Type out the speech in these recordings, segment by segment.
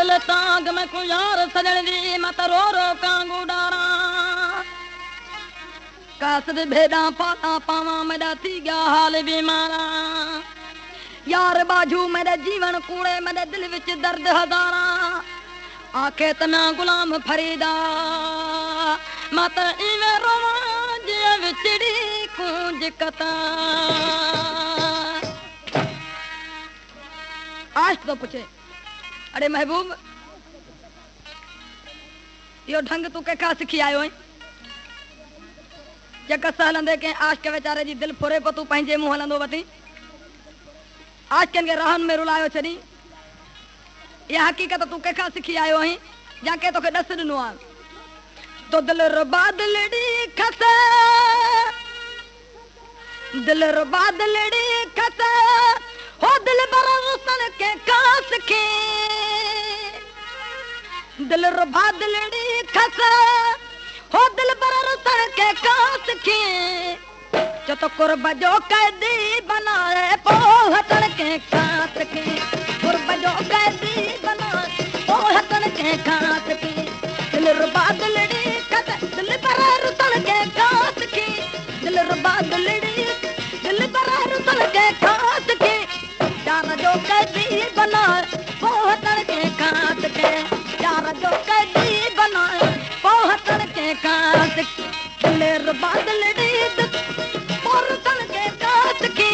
दिल तांग मैं को यार सजण दी मत रो रो कांगू डारा कासद भेड़ा पाला पावा मेरा थी गया हाल बीमारा यार बाजू मेरे जीवन कूड़े मेरे दिल विच दर्द हजारा आखे तना गुलाम फरीदा मत इवे रोवा जे विचड़ी कूंज कता आज तो पूछे अरे महबूब यो ढंग तू के का सिखी आयो है जग सहलंदे के आश के बेचारे जी दिल फुरे पर तू पंहिंजे मुंह हलंदो वती आज के राहन में रुलायो छड़ी यह हकीकत तू के का सिखी आयो है जाके तो के दस दिनो आ तो दिल बादलड़ी खसे दिल बादलड़ी खसे हो दिल बरसन के कास के दिल बादलड़ी खसे हो दिल बरसन के कास के जो तो कुर्ब जो कैदी बनाए पोहतन के कास के कुर्ब जो कैदी बनाए पोहतन के कास के दिल बादलड़ी खसे दिल बरसन के कास के दिल बादलड़ी दिल बरसन के कास के यार जो कैदी बनाए पोहतन के कास के यार जो कैदी बनाए पोहतन के कास दिल बादलड़ी पोहतन के कास के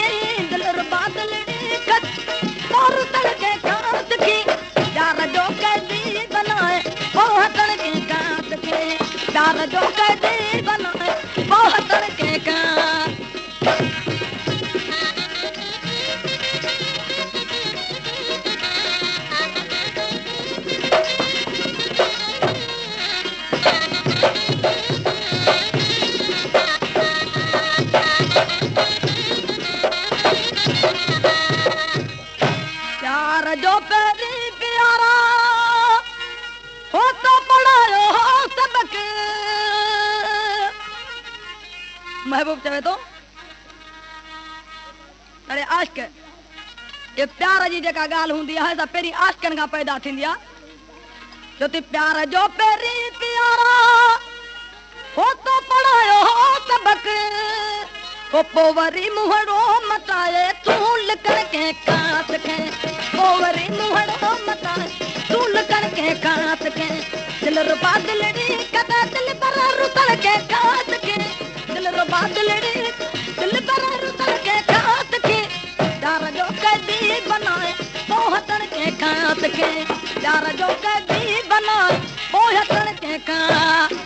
दिल बादलड़ी पोहतन के कास के यार जो कैदी बनाए पोहतन के कास के यार जो कैदी बनाए पोहतन के कास जो पेरी प्यारा हो तो पढ़ायो हो सबक महबूब चवे तो अरे आशिक ये प्यार जी जेका गाल हुंदी है सा पेरी आशिकन का पैदा थींदिया जो ती प्यार जो पेरी प्यारा हो तो पढ़ायो हो सबक हो पोवरी मुहरो मटाए तूल करके कास के पोवरी मुहरो मटाए तूल करके कास के दिल बादलड़ी कदा दिल पर रुतल के कास के दिल बादलड़ी दिल पर रुतल के कास के यार जो कैदी बनाए पोहतन के कास के यार जो कैदी बनाए पोहतन के कास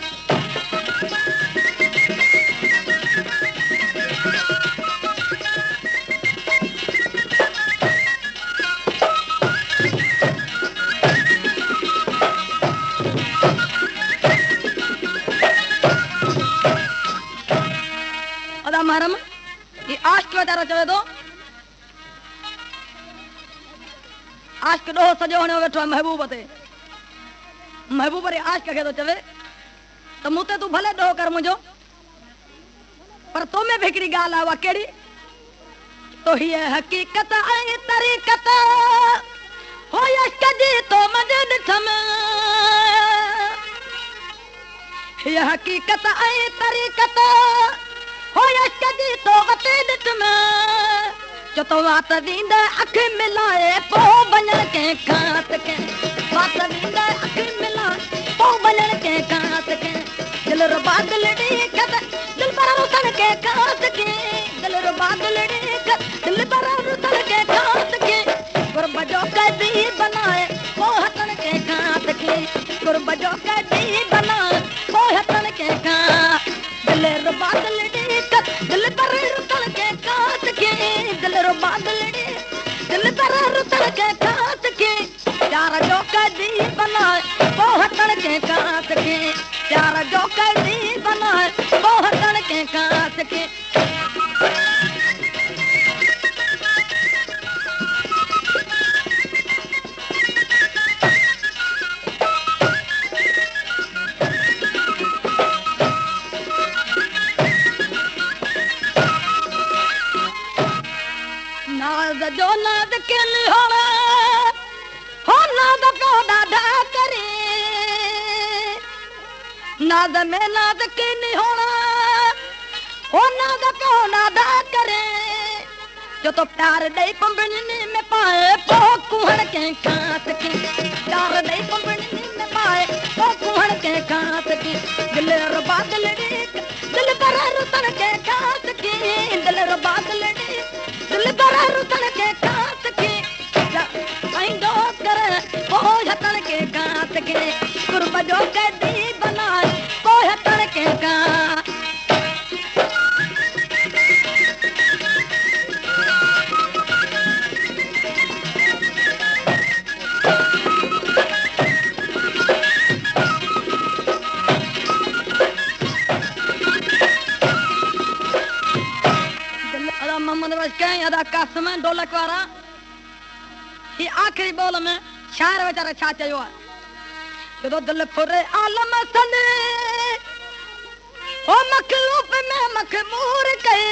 महरम ये आशिक बेचारा चवे तो आशिक डो सजो होने वेठो महबूब ते महबूब रे आशिक के तो चवे तो मुते तू भले डो कर मुझो पर तो में भिकड़ी गाल आवा केड़ी तो ये हकीकत आई तरीकत हो यश जी तो मजद थम ये हकीकत आई तरीकत हो यश जी तो वतेद तुम जो तो वात दींद अख मिलाए पो बनन के कात के वात दींद अख मिलाए पो बनन के कात के दिल रो बादलड़ी कद दिल पर रुतन के कात के दिल रो बादलड़ी कद दिल पर रुतन के कात के कुर्ब जो कैदी बनाए पोहतन के कात के कुर्ब जो कैदी बनाए पोहतन के कात दिल रो बादलड़ी दिल पर रुतल के कात के दिल रो बादलड़ी दिल पर रुतल के कात के यार जो कैदी बनाए पोहतन के कात के यार जो कैदी बनाए पोहतन के कात के नाज जो नाज के लिहाड़ा हो नाद प्यो ॾाढा करे नाद में नाद की नहीं होना ओ नाद प्यो ॾाढा करे जो तो प्यार दई पंबड़नी में पाए पो कुहण के कांत के प्यार दई पंबड़नी में पाए पो कुहण के कांत के दिल रो बादल दिल बरा रुतन के कांत के दिल रो बादल दिल बरा रुतन के कांत के पैंडो कर ओ हतन के कांत के कुर्ब जो के दी बनाए ओ हतन के कांत मोहम्मद बस कहीं अदा कसम ढोलक वारा ये आखिरी बोल में शायर बेचारा छा चयो है जो दिल फुरे आलम सने ओ मखलूक में मखमूर कए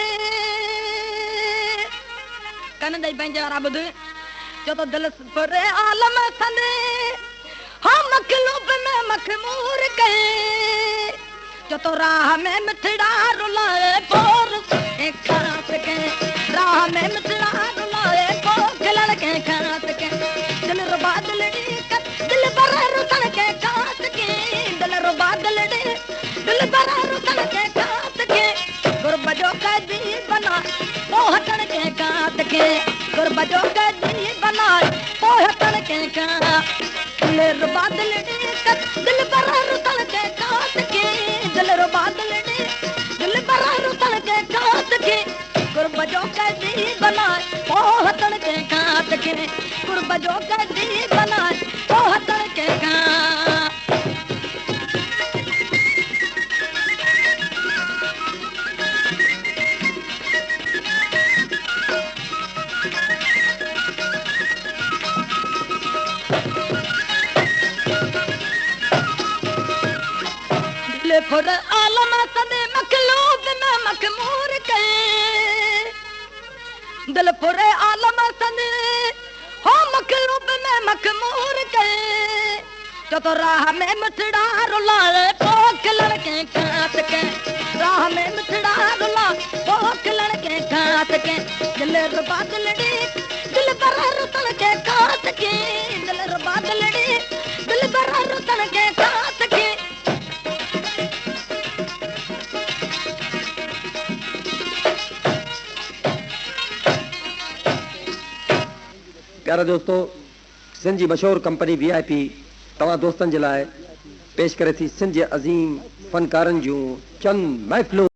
कन दई पंहिंजे वारा बुध जो तो दिल फुरे आलम सने हो मखलूक में मखमूर कए जो तो राह में मिठड़ा रुलाए पोर एक खास के राह में मिठड़ा रुलाए पो खिलण के खास के दिल रो बादल दिल बरा रुतन के खास के दिल रो बादल दिल बरा रुतन के खास के गुरब जो कैदी बना ओ हटन के खास के गुरब जो कैदी बना ओ हटन के खास दिल रो बादल दिल बरा रुतन के खास के दिल रो बादल दिल बरा रुतन के कांत के गुरब जो कैदी बनाए ओ हतन के कांत के गुरब जो कैदी बनाए ओ हतन के कांत दिल फुर आलम सदे मखलूक में मखमूर कए दिल फुरे आलम सदे हो मखलूक में मखमूर कए जो तो राह में मिठड़ा रुलाए पो खिलण के कांत के राह में मिठड़ा रुला पो खिलण के कांत के दिल रो बादल दिल बरा रुतन के कांत के दिल रो बादल दिल बरा रुतन के कांत के प्यारा दोस्तों सिंध जी मशहूर कंपनी VIP तव्हां दोस्तन जे लाइ पेश करे थी सिंध जे अज़ीम फनकारनि जूं चंद महफ़िलूं